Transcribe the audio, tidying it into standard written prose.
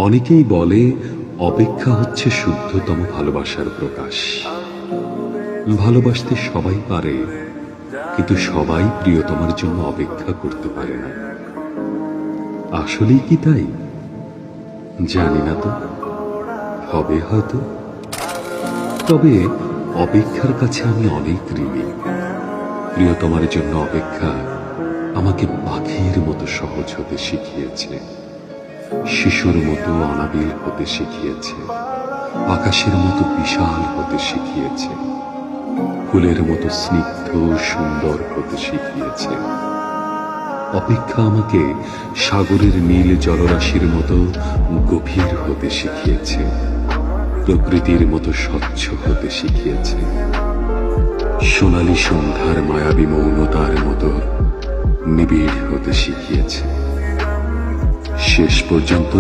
অনেকেই বলে অপেক্ষা হচ্ছে শুদ্ধতম ভালোবাসার প্রকাশ। ভালোবাসতে সবাই পারে, কিন্তু সবাই প্রিয়তমার জন্য অপেক্ষা করতে পারে না। আসলেই কি তাই? জানি না তো, হবে হয়তো। তবে অপেক্ষার কাছে আমি অনেক ঋণী। প্রিয়তমার জন্য অপেক্ষা আমাকে পাখির মতো সহজ হতে শিখিয়েছে, শিশুর মতো অনাবিল হতে শিখিয়েছে, আকাশের মতো বিশাল হতে শিখিয়েছে, ফুলের মতো স্নিগ্ধ সুন্দর হতে শিখিয়েছে। অপেক্ষা আমাকে সাগরের নীল জলরাশির মতো গভীর হতে শিখিয়েছে, প্রকৃতির মতো স্বচ্ছ হতে শিখিয়েছে, সোনালী সন্ধ্যার মায়াবী মৌনতার মতো নিবিড় হতে শিখিয়েছে। শেষ পর্যন্ত